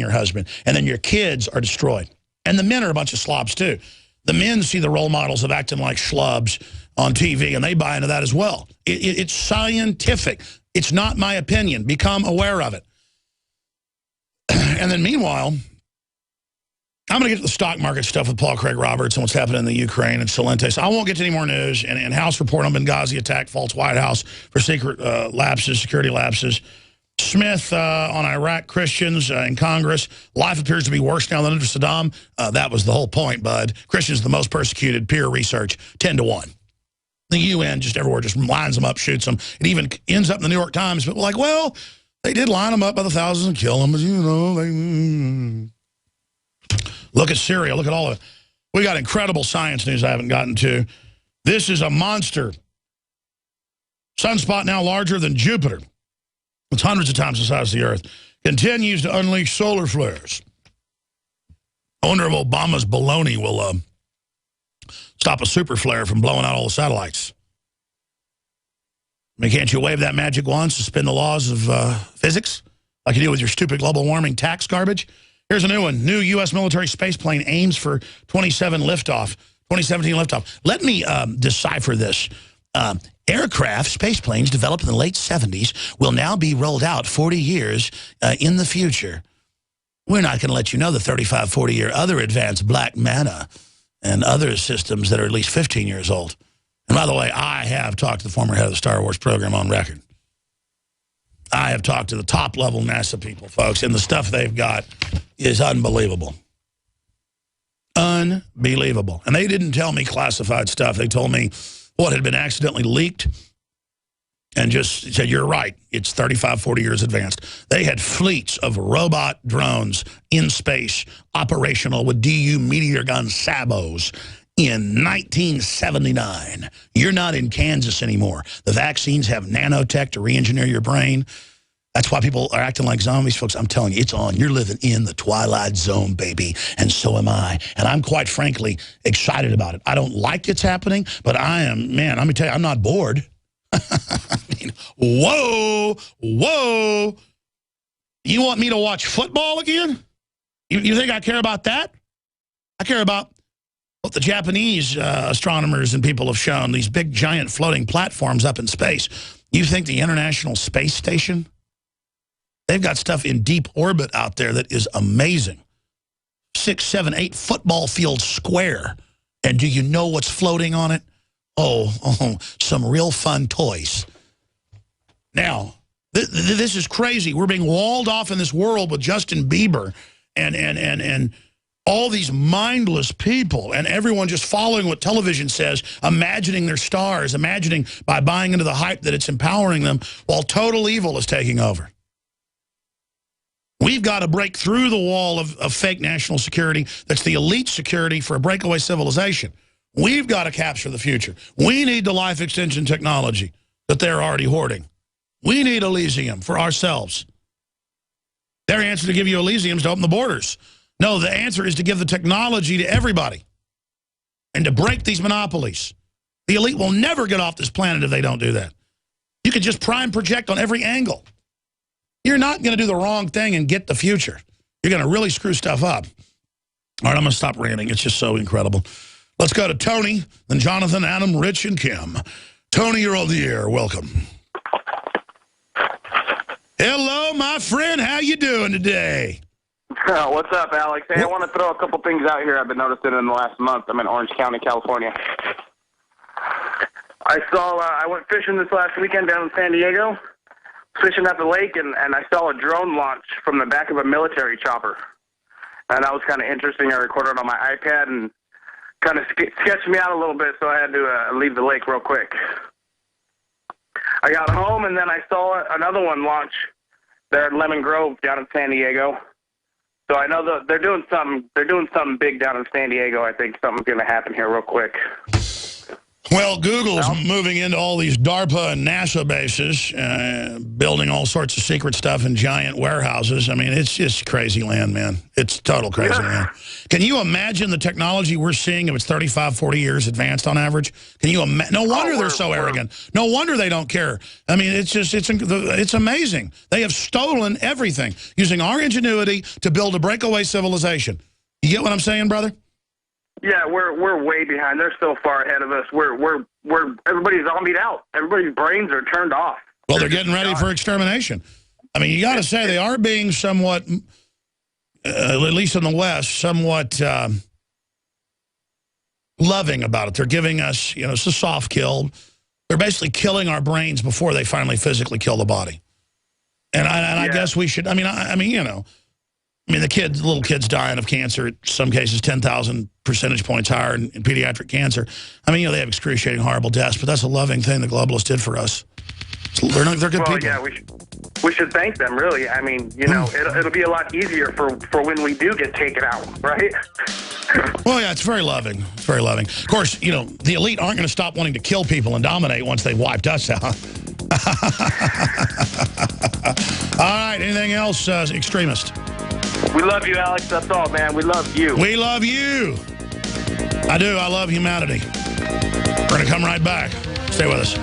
your husband, and then your kids are destroyed. And the men are a bunch of slobs, too. The men see the role models of acting like schlubs on TV, and they buy into that as well. It's scientific. It's not my opinion. Become aware of it. And then meanwhile, I'm going to get to the stock market stuff with Paul Craig Roberts and what's happening in the Ukraine and Celente. So I won't get to any more news. And House report on Benghazi attack, false White House for secret lapses, security lapses. Smith on Iraq Christians in Congress. Life appears to be worse now than under Saddam. That was the whole point, bud. Christians the most persecuted, peer research, 10-1. The UN just everywhere just lines them up, shoots them. It even ends up in the New York Times. But like, well, they did line them up by the thousands and kill them. But, you know, look at Syria. Look at all of it. We got incredible science news I haven't gotten to. This is a monster. Sunspot now larger than Jupiter. It's hundreds of times the size of the Earth. Continues to unleash solar flares. I wonder if Obama's baloney will stop a super flare from blowing out all the satellites. I mean, can't you wave that magic wand, suspend the laws of physics, like you do with your stupid global warming tax garbage? Here's a new one. New U.S. military space plane aims for 2017 liftoff. Let me decipher this. Aircraft, space planes developed in the late 70s will now be rolled out 40 years in the future. We're not going to let you know the 35, 40-year other advanced Black Manna and other systems that are at least 15 years old. And by the way, I have talked to the former head of the Star Wars program on record. I have talked to the top-level NASA people, folks, and the stuff they've got is unbelievable. Unbelievable. And they didn't tell me classified stuff. They told me what had been accidentally leaked and just said, you're right, it's 35, 40 years advanced. They had fleets of robot drones in space, operational with DU Meteor gun sabos in 1979. You're not in Kansas anymore. The vaccines have nanotech to re-engineer your brain. That's why people are acting like zombies, folks. I'm telling you, it's on. You're living in the Twilight Zone, baby, and so am I. And I'm quite frankly excited about it. I don't like it's happening, but I am, man, let me tell you, I'm not bored. I mean, whoa. You want me to watch football again? You think I care about that? I care about what the Japanese astronomers and people have shown, these big, giant floating platforms up in space. You think the International Space Station? They've got stuff in deep orbit out there that is amazing. 6, 7, 8 football fields square. And do you know what's floating on it? Oh, some real fun toys. Now, this is crazy. We're being walled off in this world with Justin Bieber and all these mindless people and everyone just following what television says, imagining their stars, imagining by buying into the hype that it's empowering them while total evil is taking over. We've got to break through the wall of fake national security that's the elite security for a breakaway civilization. We've got to capture the future. We need the life extension technology that they're already hoarding. We need Elysium for ourselves. Their answer to give you Elysium is to open the borders. No, the answer is to give the technology to everybody and to break these monopolies. The elite will never get off this planet if they don't do that. You can just prime project on every angle. You're not going to do the wrong thing and get the future. You're going to really screw stuff up. All right, I'm going to stop ranting. It's just so incredible. Let's go to Tony, then Jonathan, Adam, Rich, and Kim. Tony, you're on the air. Welcome. Hello, my friend. How you doing today? What's up, Alex? Hey, I want to throw a couple things out here I've been noticing in the last month. I'm in Orange County, California. I went fishing this last weekend down in San Diego, fishing at the lake, and I saw a drone launch from the back of a military chopper. And that was kind of interesting. I recorded it on my iPad and kind of sketched me out a little bit, so I had to leave the lake real quick. I got home, and then I saw another one launch there at Lemon Grove down in San Diego. So I know they're doing something big down in San Diego. I think something's going to happen here real quick. Well, Google's moving into all these DARPA and NASA bases, building all sorts of secret stuff in giant warehouses. I mean, it's just crazy land, man. It's total crazy land. Can you imagine the technology we're seeing if it's 35, 40 years advanced on average? Can you imagine? No wonder they're so arrogant. No wonder they don't care. I mean, it's amazing. They have stolen everything using our ingenuity to build a breakaway civilization. You get what I'm saying, brother? Yeah, we're way behind. They're so far ahead of us. We're everybody's zombied out. Everybody's brains are turned off. Well, they're getting ready for extermination. I mean, you got to say they are being somewhat, at least in the West, somewhat loving about it. They're giving us, it's a soft kill. They're basically killing our brains before they finally physically kill the body. And I guess we should. I mean, the little kids dying of cancer, in some cases 10,000 percentage points higher in pediatric cancer. I mean, they have excruciating, horrible deaths, but that's a loving thing the globalists did for us. So they're good people. Yeah, we should thank them, really. I mean, it'll be a lot easier for when we do get taken out, right? Well, yeah, it's very loving. It's very loving. Of course, the elite aren't going to stop wanting to kill people and dominate once they've wiped us out. All right, anything else, extremist? We love you, Alex. That's all, man. We love you. We love you. I do. I love humanity. We're going to come right back. Stay with us.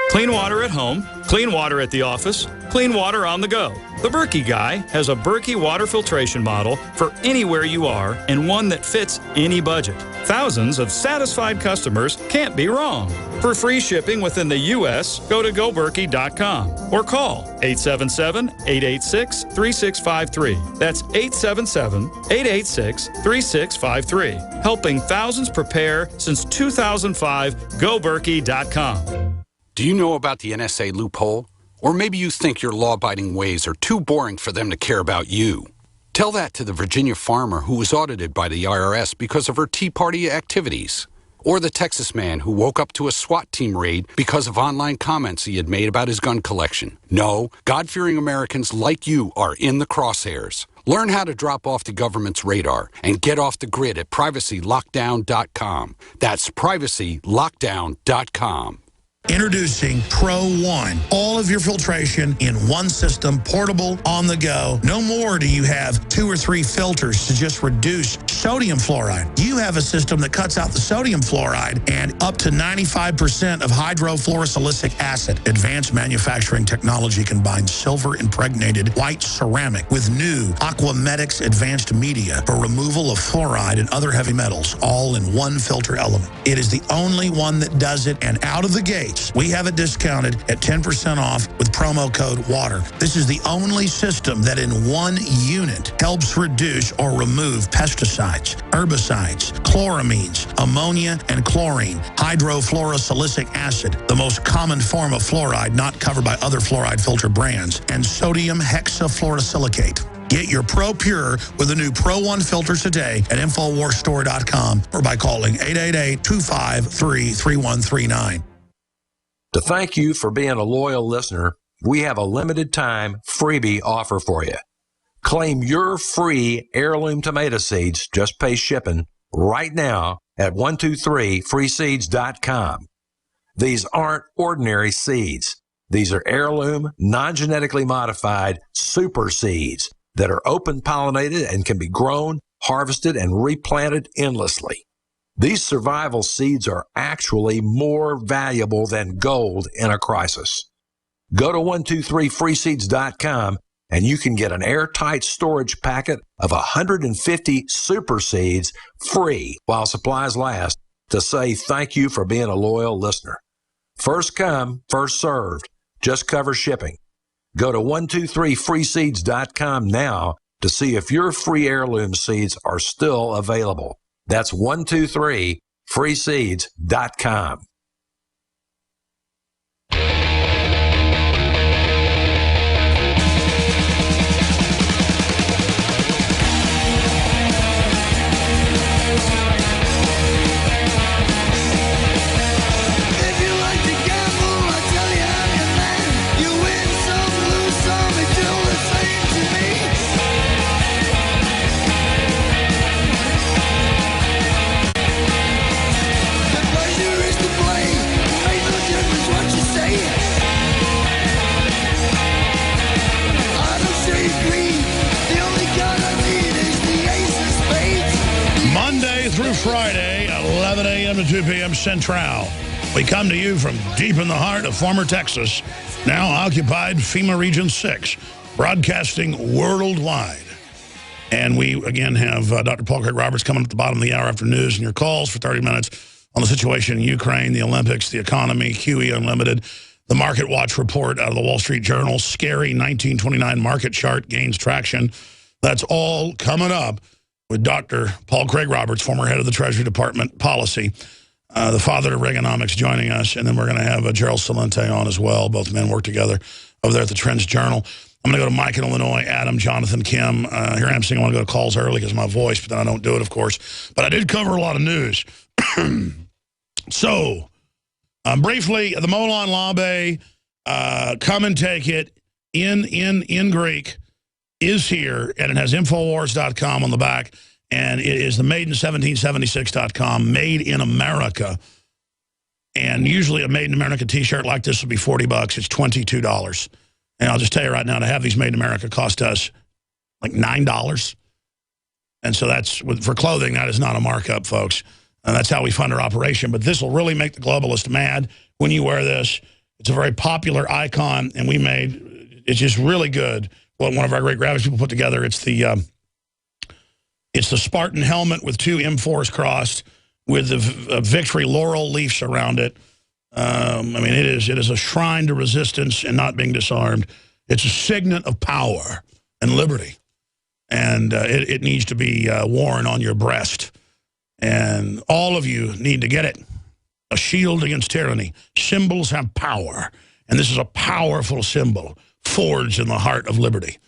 Clean water at home, clean water at the office, clean water on the go. The Berkey Guy has a Berkey water filtration model for anywhere you are and one that fits any budget. Thousands of satisfied customers can't be wrong. For free shipping within the U.S., go to goberkey.com or call 877-886-3653. That's 877-886-3653. Helping thousands prepare since 2005, goberkey.com. Do you know about the NSA loophole? Or maybe you think your law-abiding ways are too boring for them to care about you. Tell that to the Virginia farmer who was audited by the IRS because of her Tea Party activities. Or the Texas man who woke up to a SWAT team raid because of online comments he had made about his gun collection. No, God-fearing Americans like you are in the crosshairs. Learn how to drop off the government's radar and get off the grid at privacylockdown.com. That's privacylockdown.com. Introducing Pro One. All of your filtration in one system, portable, on the go. No more do you have 2 or 3 filters to just reduce sodium fluoride. You have a system that cuts out the sodium fluoride and up to 95% of hydrofluorosilicic acid. Advanced manufacturing technology combines silver-impregnated white ceramic with new Aquamedics advanced media for removal of fluoride and other heavy metals, all in one filter element. It is the only one that does it, and out of the gate, we have it discounted at 10% off with promo code WATER. This is the only system that in one unit helps reduce or remove pesticides, herbicides, chloramines, ammonia, and chlorine, hydrofluorosilicic acid, the most common form of fluoride not covered by other fluoride filter brands, and sodium hexafluorosilicate. Get your Pro Pure with the new Pro One filters today at InfoWarsStore.com or by calling 888-253-3139. To thank you for being a loyal listener, we have a limited time freebie offer for you. Claim your free heirloom tomato seeds, just pay shipping, right now at 123freeseeds.com. These aren't ordinary seeds. These are heirloom, non-genetically modified super seeds that are open pollinated and can be grown, harvested, and replanted endlessly. These survival seeds are actually more valuable than gold in a crisis. Go to 123freeseeds.com and you can get an airtight storage packet of 150 super seeds free while supplies last to say thank you for being a loyal listener. First come, first served. Just cover shipping. Go to 123freeseeds.com now to see if your free heirloom seeds are still available. That's 123freeseeds.com. Why do Friday, 11 a.m. to 2 p.m. Central. We come to you from deep in the heart of former Texas, now occupied FEMA Region 6, broadcasting worldwide. And we, again, have Dr. Paul Craig Roberts coming at the bottom of the hour after news and your calls for 30 minutes on the situation in Ukraine, the Olympics, the economy, QE Unlimited, the Market Watch report out of the Wall Street Journal, scary 1929 market chart gains traction. That's all coming up with Dr. Paul Craig Roberts, former head of the Treasury Department policy, the father of Reaganomics, joining us. And then we're going to have Gerald Celente on as well. Both men work together over there at the Trends Journal. I'm going to go to Mike in Illinois, Adam, Jonathan, Kim. Here I am saying I want to go to calls early because of my voice, but then I don't do it, of course. But I did cover a lot of news. So, briefly, the Molon Labe, come and take it in Greek, is here, and it has Infowars.com on the back, and it is the Made-in-1776.com, Made in America. And usually a Made in America t-shirt like this would be $40. It's $22. And I'll just tell you right now, to have these Made in America cost us like $9. And so that's, for clothing, that is not a markup, folks. And that's how we fund our operation. But this will really make the globalist mad when you wear this. It's a very popular icon, and we made, it's just really good. What one of our great graphics people put together. It's the Spartan helmet with two M4s crossed with the victory laurel leaves around it. I mean, it is a shrine to resistance and not being disarmed. It's a signet of power and liberty. And it needs to be worn on your breast. And all of you need to get it. A shield against tyranny. Symbols have power. And this is a powerful symbol forged in the heart of liberty.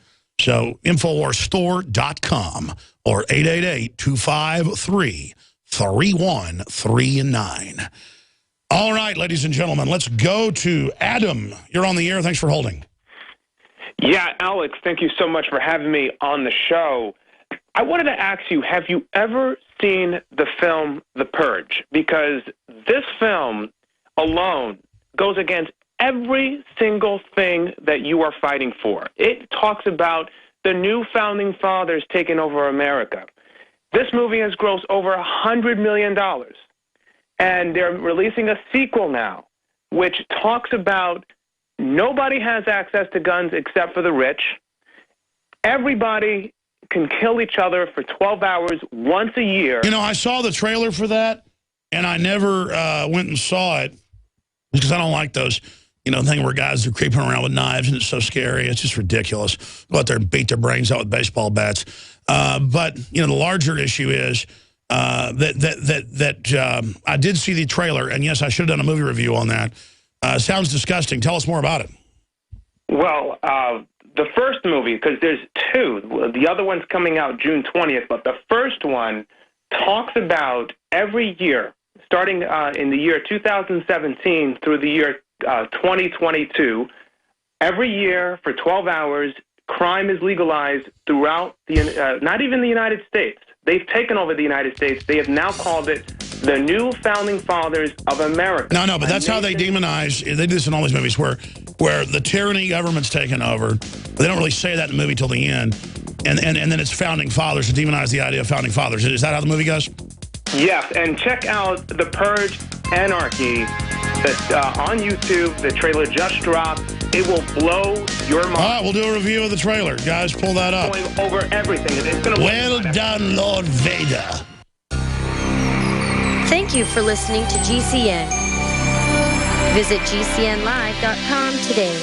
So, InfoWarsStore.com or 888-253-3139. All right, ladies and gentlemen, let's go to Adam. You're on the air. Thanks for holding. Yeah, Alex, thank you so much for having me on the show. I wanted to ask you, have you ever seen the film The Purge? Because this film alone goes against every single thing that you are fighting for. It talks about the new founding fathers taking over America. This movie has grossed over $100 million. And they're releasing a sequel now, which talks about nobody has access to guns except for the rich. Everybody can kill each other for 12 hours once a year. You know, I saw the trailer for that, and I never went and saw it because I don't like those, you know, thing where guys are creeping around with knives and it's so scary. It's just ridiculous. Go out there and beat their brains out with baseball bats. But, you know, the larger issue is that I did see the trailer, and yes, I should have done a movie review on that. Sounds disgusting. Tell us more about it. Well, the first movie, because there's two. The other one's coming out June 20th, but the first one talks about every year, starting in the year 2017 through the year 2022, every year for 12 hours, crime is legalized throughout the, not even the United States. They've taken over the United States. They have now called it the new founding fathers of America. No, but that's how they demonize. They do this in all these movies where the tyranny government's taken over. They don't really say that in the movie till the end. And then it's founding fathers to demonize the idea of founding fathers. Is that how the movie goes? Yes, and check out The Purge Anarchy that's on YouTube. The trailer just dropped. It will blow your mind. All right, we'll do a review of the trailer. Guys, pull that up. Going over everything. It's gonna well done, Lord Vader. Thank you for listening to GCN. Visit GCNlive.com today.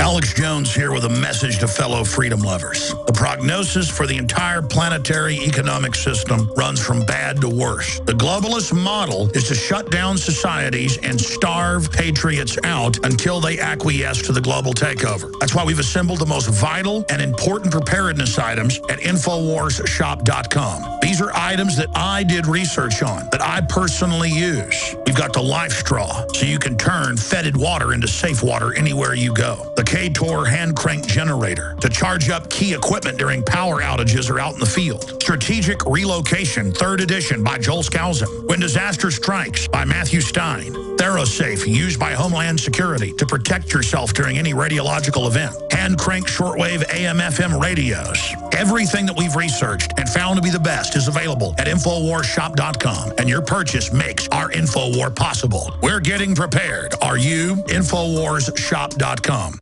Alex Jones here with a message to fellow freedom lovers. The prognosis for the entire planetary economic system runs from bad to worse. The globalist model is to shut down societies and starve patriots out until they acquiesce to the global takeover. That's why we've assembled the most vital and important preparedness items at InfoWarsShop.com. These are items that I did research on, that I personally use. We've got the Life Straw, so you can turn fetid water into safe water anywhere you go. The K-Tor hand crank generator to charge up key equipment during power outages or out in the field. Strategic Relocation, 3rd edition by Joel Skousen. When Disaster Strikes by Matthew Stein. ThyroSafe, used by Homeland Security to protect yourself during any radiological event. Hand crank shortwave AM/FM radios. Everything that we've researched and found to be the best is available at InfoWarsShop.com, and your purchase makes our InfoWar possible. We're getting prepared. Are you? InfoWarsShop.com.